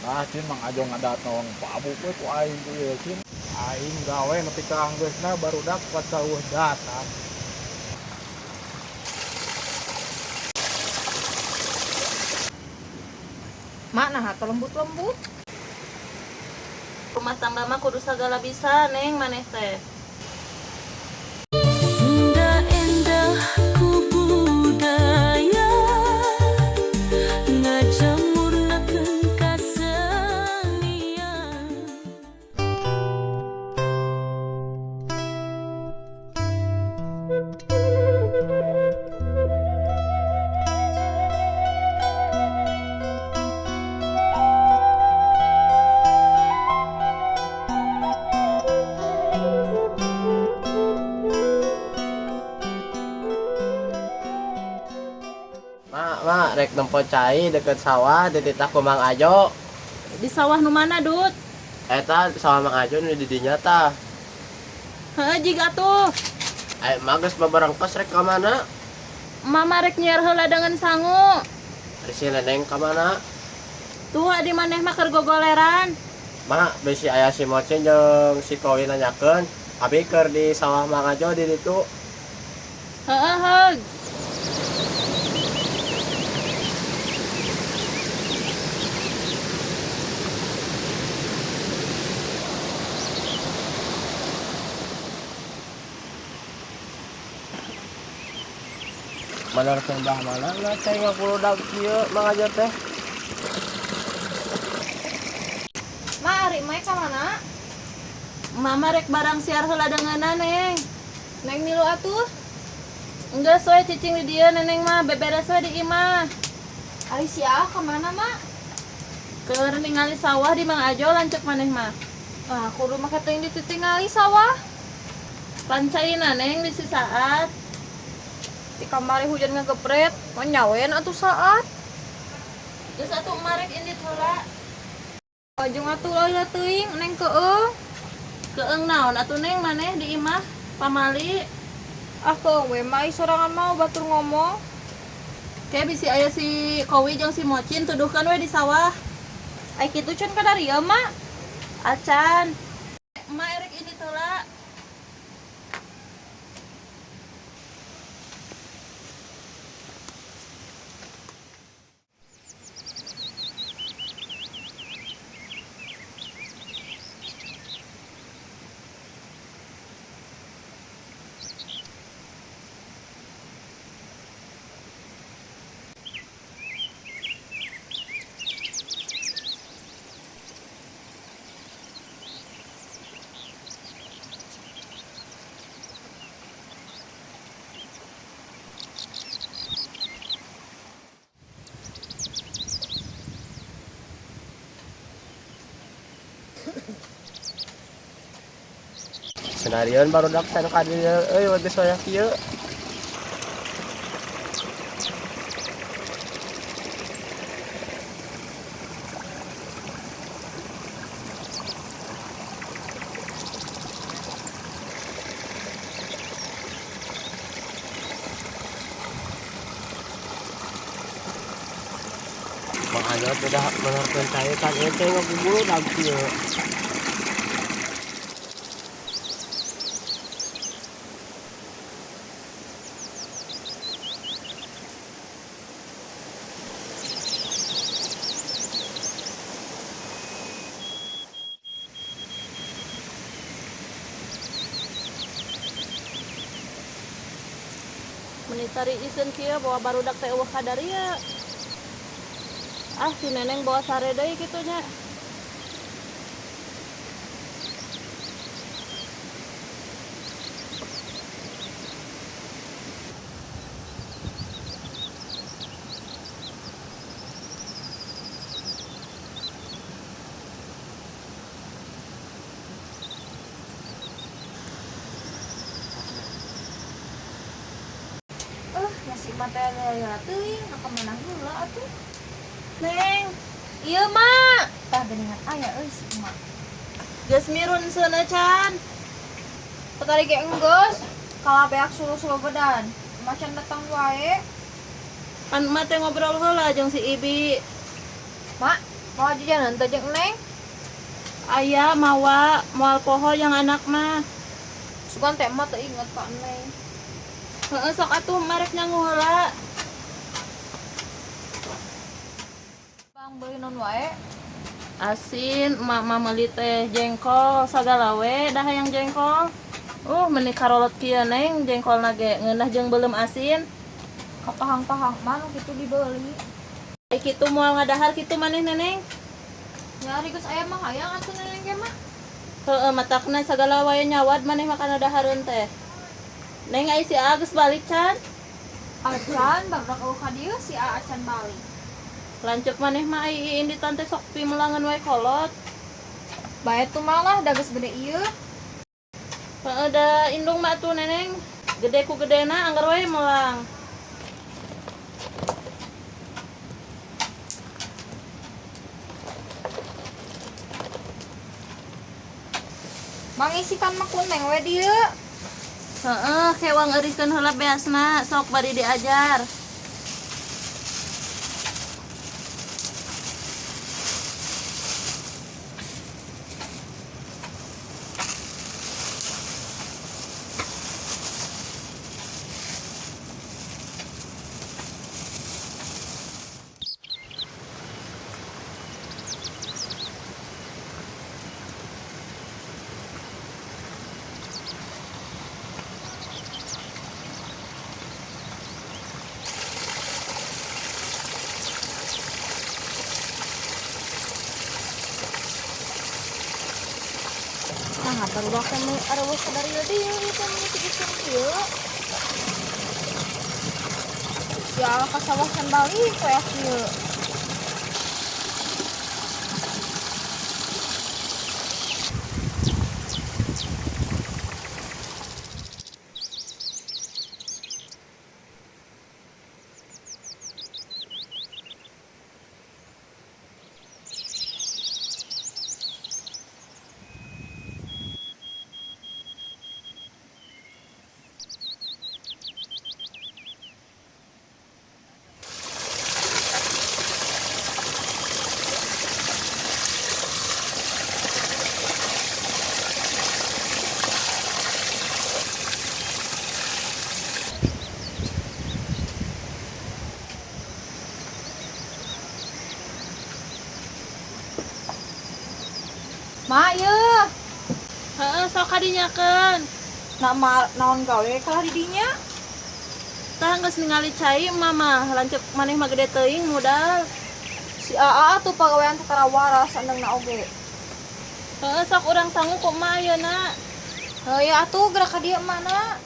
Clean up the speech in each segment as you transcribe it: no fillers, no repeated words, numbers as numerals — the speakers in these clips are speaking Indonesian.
Ah, cin mang ajo ngadatong pabu we ku aing ku ieu cin. Aing gawe nepi ka anggeusna baru dapat saueuh datang. Mak nah atau lembut-lembut. Rumah tangga mah kudu sagala bisa neng maneh teh. Sunda endah ku budaya ngajamurnakeun kasenian. Mak, rek nempo cai deket sawah dititah ku Mang Ajo. Di sawah nu mana, Dut? Eta sawah Mang Ajo nu di dinya tah. Heeh, jiga atuh. Mak geus babarengkos rek ka mana? Mama rek nyiar heula dengan sangu. Ari si Neneng ka mana? Tuh di maneh mah keur gogoleran. Mak, bisi aya si Mocin jeung si Kowi nanyakeun, abi keur di sawah Mang Ajo di ditu. Heeh, heug. Bener teh dah mana lah cai ngakulodag kieu Mang Ajo teh. Mak ari mae ka mana? Mama rek barang siar heula dengeunna, Neng. Neng milu atuh. Enggeus we cicing di dieu Neneng mah beberes we di imah. Ari sia ka mana, Mak? Keur ningali sawah di Mang Ajo lanceuk maneh mah. Ah, kudu make teuing dititingali sawah. Pancaina Neng di saat. Di kamari hujan ngegepret, mau nyawen atuh saat. Geus atuh emak rek indit heula. Ujung atuh lah teuing neng keung. Keung naon atuh Neng maneh di imah pamali. Ah keung we mah sorangan mau batur ngomong. Kayak bisi aya si Kowi jeung si Mocin tuduhkan we di sawah. Ai kitu can kadarieu, Mak. Acan. Emak erek indit heula. Senarion baru dak sana ka dieu euy geus waya kieu. Mang Ajo udah menerkeun cai kan ente ngabubulu dak kieu. Menitari iseun kieu bawa barudak teh eueuh kadarieu. Ah si Neneng bawa sare deui kitu nya. Nasi mata ya teuing ka mana heula atuh. Neng, ieu Mak. Tah geuningan aya euy si emak. Geus mirun seun Can. Tadi ge enggeus, kala beak suluh-suluh bedan. Macan datang wae. Kan emak teh ngobrol heula jeung si Ibi. Mak, Mau jajanan teh jeung Neng. Aya mawa moal poho yang anak mah. Sugan teh mah teu inget ka Neng. Heeh sok atuh marek nyangu heula. Bang beli non wae. Asin emak mah meuli teh jengkol sagala we dah hayang jengkol. Meuni karolot kieu Neng jengkolna ge ngeunah jeung beuleum asin. Kapahang-pahang mah nu kitu dibeli. Ai kitu moal ngadahar kitu maneh Neneng. Nyari geus aya mah hayang atuh Neneng ge mah. Heeh matakna sagala wae nyawad maneh makan dahareun teh. Neng ai si Agus balik can. Acan barudak eueuh ka dieu si Acan balik. Lanceuk maneh mah ai iin di tante sok pimelangan wae kolot. Bae tuh malah da geus gede ieu. Heeh da indung mah tuh Neneng. Gede ku gedena anggar wae melang. Mangisikan mah kuneng we dieu. Heeh, kewang eurikeun heula beasna, sok bari diajar. Nah, barudak teh areueuh ka dari dieu teh mengitikeun dieu. Sial ka sawah can balik we kieu. Ma ieu. Heeh, sok kadinyakeun. Nama naon gawe kalah di dinya? Tah geus ningali cai mama, lanceuk maneh mah gede teuing modal. Si Aa tuh pagawean teu waras andengna oge. Heeh, sok urang sangu ku mah ayeuna. Heuh ya atuh gerak ka dieu mana?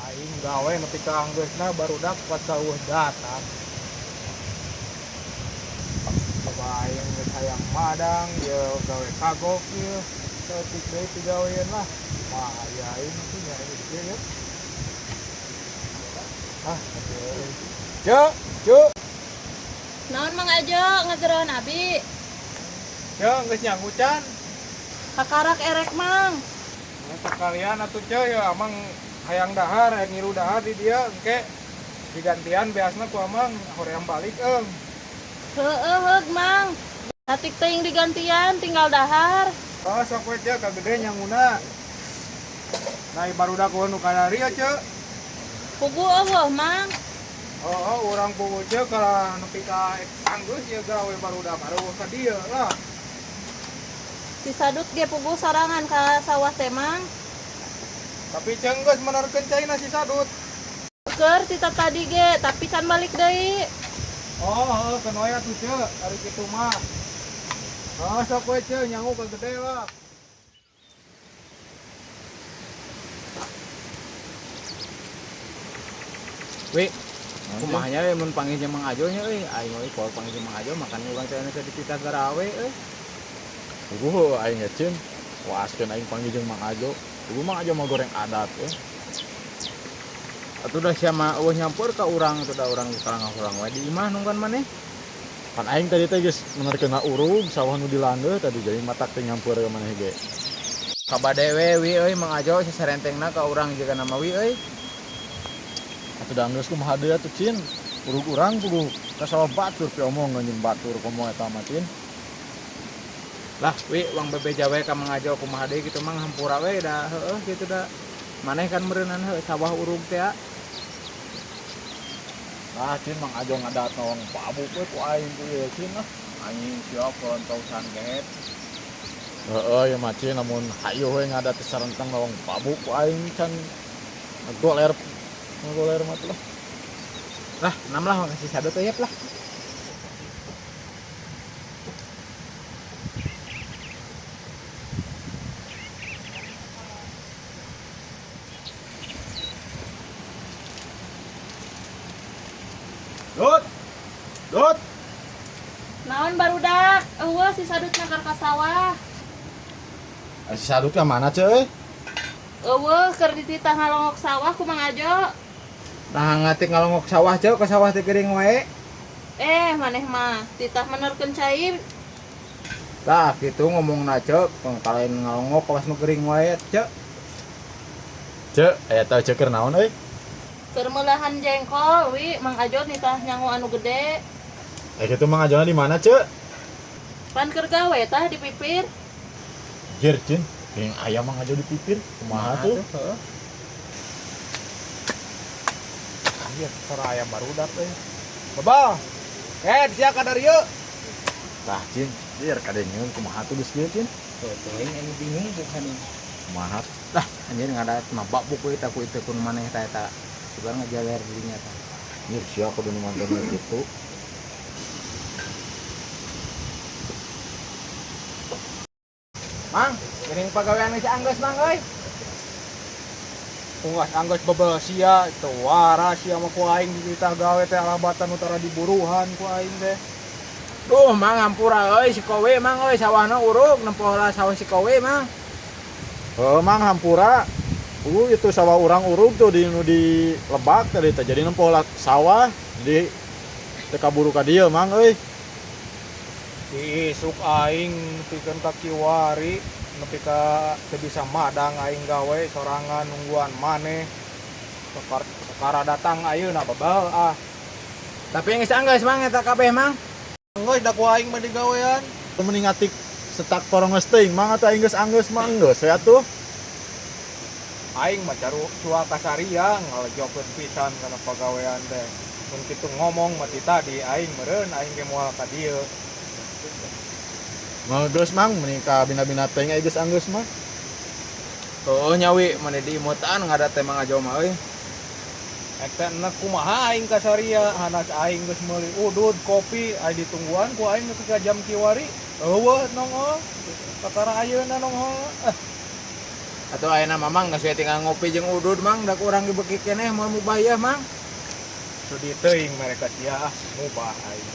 Aing gawe nepi ka anggeusna barudak pas eueuh datang. Coba aing geus hayang madang ye gawe kagok ieu. Teutik deui pigawean lah. Mah aya aing teh nya ieu ya. Atuh. Cuk. Naon Mang Ajo ngagerohan abi? Geus nyangu can. Kakarak erek Mang. Sekalian atuh ya amang hayang dahar, hayang ngiru dahar di dia engke digantian biasanya ku amang hoream balik Heeh, Mang. Hatik teuing digantian tinggal dahar. Oh sok we ceu kagede nyanguna. Nah barudak nu kadari ya ceu. Pugu eueuh Mang. Oh urang pugu ceu kala nepi ka anggeus ya gawe barudak areueuh ka dieu lah. Si Sadut ge pugu sorangan ka sawah teh Mang. Tapi ceu geus menerkeun caina si Sadut. Keur cita tadi ge, tapi can balik deui. Oh keun we atuh ceu ari kitu mah. Oh sok we ceu nyangu kagede lah. Wi, kumahnya mun panggil jeung Mang Ajo nya euy, aing euy kalau panggil jeung Mang Ajo makan urang teh anu sedikit garawe euy. Puguh aing ngeceun, waaskeun aing panggil jeung Mang Ajo. Puguh Mang Ajo mah goreng adat euy. Atuh dah sia mah eueuh nyampur ka urang teh da urang karang urang wae di imah nungguan maneh. Pan aing tadi teh geus menerkeuna urug sawah nu dilandeuh tadi jadi matak teh nyampeur ka maneh ge. Kabade we wi euy Mang Ajo saserentengna ka urang jeung nama wi euy. Atuh da geus kumaha deui atuh cin. Urug urang kudu ka sawah batur pi omong ngeun batur komo eta mah cin. Lah wi uang bebeja we ka Mang Ajo kumaha deui kitu Mang hampura we da heueuh kitu da. Maneh kan meureunan heuh sawah urug teh. Nah, cin Mang Ajo ngadat nawang pabuk we ku aing ku ieu cin lah. Aing siap kolontosan geet. Heeh, ya mah cin namun hayu we ngadat sarentang nawang pabuk ku aing can goler mah lah. Lah, enam lah kasih sadot teh lah. Dot. Naon barudak? Eueuh si sadut nyakar ka sawah. Si sadut ka mana ceuy? Eueuh keur dititah ngalongok sawah ku Mang Ajo. Nah ngatik ngalongok sawah ceu ka sawah teh gering wae. Maneh mah titah menerkeun cai. Tah kitu ngomongna ceu kalain ngalongok kawas nu gering wae ceu. Ceu, eta ceu keur naon euy? Keur meulahan jengkol wi Mang Ajo nitah nyangu anu gede. Kitu Mang Ajo di mana ceu? Pan keur gawe tah di pipir. Jer cin, yang ayam Mang Ajo dipipir kumaha tuh? Heeh. Ieu saraya barudak euy. Babah. Sia ka dari yeu. Tah cin, biar kadengeun kumaha tuh geus kieu cin? Teuing ini bingung bukan ini. Kumaha? Lah anjeun ngadat mah bak buku eta ku itu kun maneh eta. Sugan ngajawer dirinya tah. Nyir sia kudu nu mantan kitu. Mang, gering pagawean si Anggus Mang euy. Unggas Anggus bebel sia teu waras sia mah ku aing dititah gawe teh alabatan utara diburuhan ku aing teh. Duh, Mang hampura euy si kowe Mang euy sawahna urug nempoh lah sawah si kowe Mang. Mang hampura. Itu sawah urang urug tuh di lebak tadi teh jadi nempoh lah sawah di teu kaburu ka dieu Mang euy. Isuk aing nepikeun ka kiwari nepi ka teu bisa madang aing gawe sorangan nungguan maneh. Sekara datang ayeuna babal ah. Tapi geus anggeus Mang eta kabeh Mang. Geus da ku aing mah digawean. Mending ngatik setak porongos teuing Mang atuh aing geus anggeus mah geus ya tuh. Aing mah cua kasariang ngalejogkeun pisan kana pagawean teh. Mun kitu ngomong mati tadi aing meureun aing ge moal ka dieu. Mau geus Mang menikah bina-bina teh geus anggeus mah. Heueuh nyawi mane diimutan ngadat teh Mang Ajo mah euy. Eta na kumaha aing kasaria hanas aing geus meuli udud kopi aya ditungguan ku aing nepi ka jam kiwari. Eueuh nongol. Kakara ayeuna nongol. Atuh ayeuna Mamang geus tinggal ngopi jeung udud Mang da kurang dibeki keneh moal mubayah Mang. Sudi teuing mereka sia mubah aing.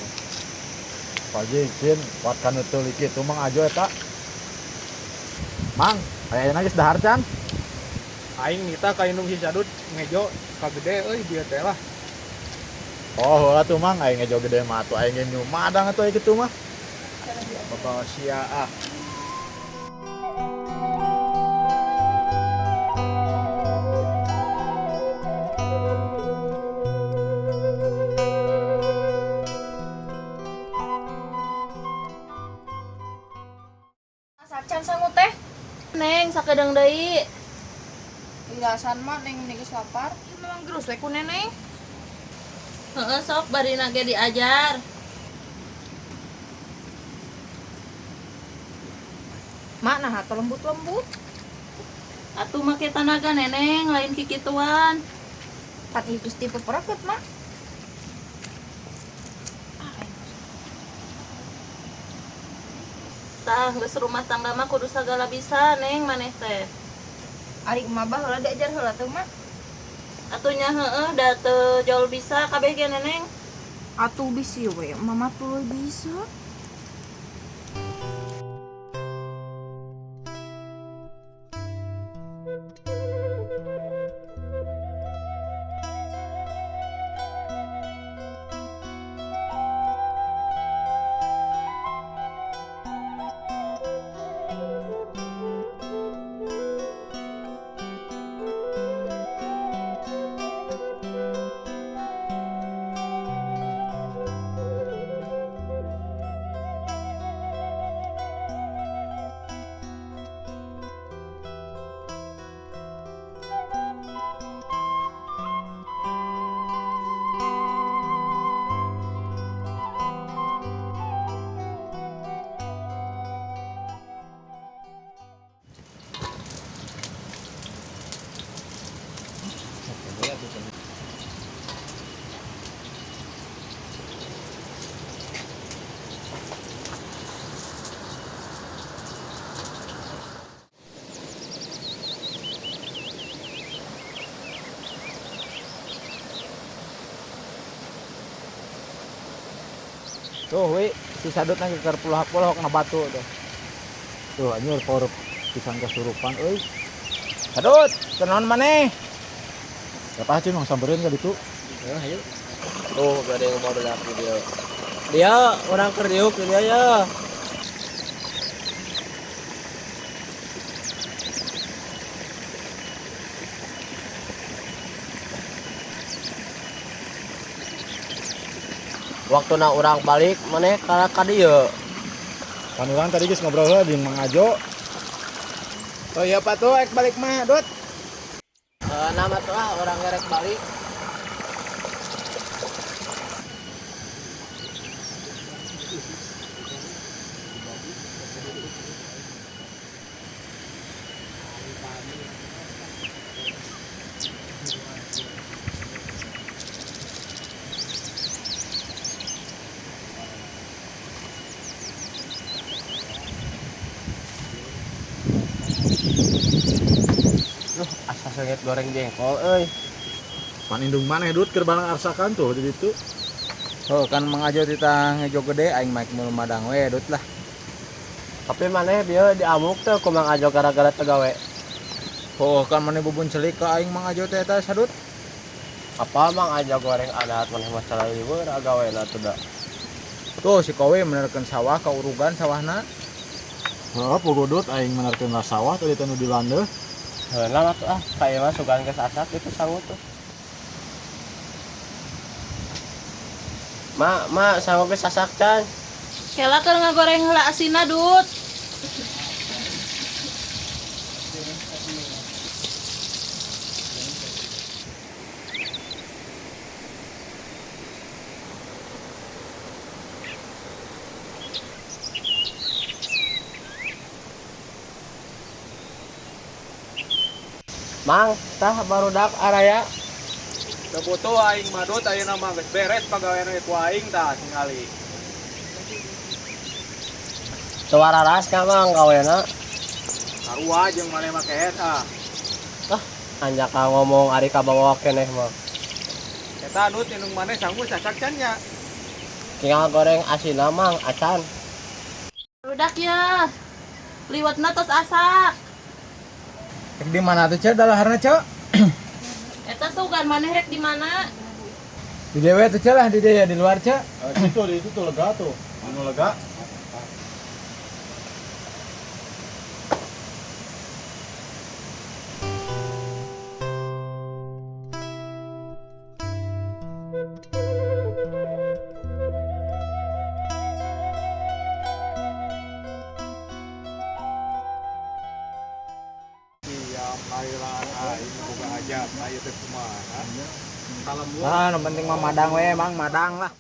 Pagi cin buat kan teu kitu Mang Ajo eta. Mang, ayeuna geus dahar can. Aing nita ka indung si Sadut ngejo ka gede euy dieu teh lah. Oh, atuh Mang aing ngejo gede mah atuh aing nyu madang atuh aya kitu mah. Bapak sia ah. Sacan sangu teh. Neng sakedeung deui. Tinggasan mah neng geus lapar. Memang gerus we ku neneng. Heeh sok barina ge diajar. Mak nah atuh lembut-lembut. Atuh make tanaga neneng lain kikituan. Tan ieu geus tipe perekeut mak. Tah geus rumah tangga mah kudu sagala bisa neng maneh teh. Ari mah bah heula diajar heula teu mak. Atunya heeh da teu jol bisa kabeh ge neneng. Atuh bisi we, mama tuh bisa. Tuh wi si sadut lagi keur puluh-puluh kena batu tuh. Tuh anjir power pisan kesurupan euy. Sadut, kenaon maneh? Ya pasti mang sampereun ka ditu. Ya, ayo. Tuh, gak ada yang mau bedak video. Dia orang kerdiuk dia ya. Waktu na orang balik mana ka dieu. Kan urang tadi geus ngobrol heula jeung Mang Ajo. Oh iya Pak tuh ek balik mah, Dut. Nama tuh orang ngerek balik. Asa sengit goreng jengkol euy. Pan indung maneh Dut keur balang arsakan tuh di ditu. Oh kan Mang Ajo tita ngejo gede aing maek mulu madang we Dut lah. Tapi maneh dia diamuk tuh ku Mang Ajo gara-gara tegawe. Oh kan maneh bubun celik ka aing Mang Ajo teh eta sadut. Apa Mang Ajo goreng adat maneh masalah libur agawena tuh da. Tuh si kowe menerkeun sawah ka urugan sawahna. Heeh, pugodot aing menarkeun sawah tadi tanu di landeuh. Heula atuh kayak mah sugan geus asak itu sangut tuh. Ma sangut geus asak can. Kela keur ngagoreng heula asina Dut. Mang, tah barudak araya. Da foto aing mah Dut ayeuna mah geus beres pagawean ku aing tah tingali. Suara ras ka Mang gawena. Sarua jeung maneh mah keet ah. Anjak ka ngomong ari ka bawa keneh mah. Eta Dut indung maneh sanggup sasak can nya. Tinggal goreng asina Mang acan. Rudak ya. Liwatna tos asak. Ek di mana tuh Cek dalaharna Cek? Eta sugan maneh rek di mana? Di dewe tuh Cek lah di dia di luar Cek. Situ di itu tuh lega tuh. Anu lega. Thailand aing boga aja ayo teh kumaha. Salam Nah, nu penting mah madang we, Mang, madang lah.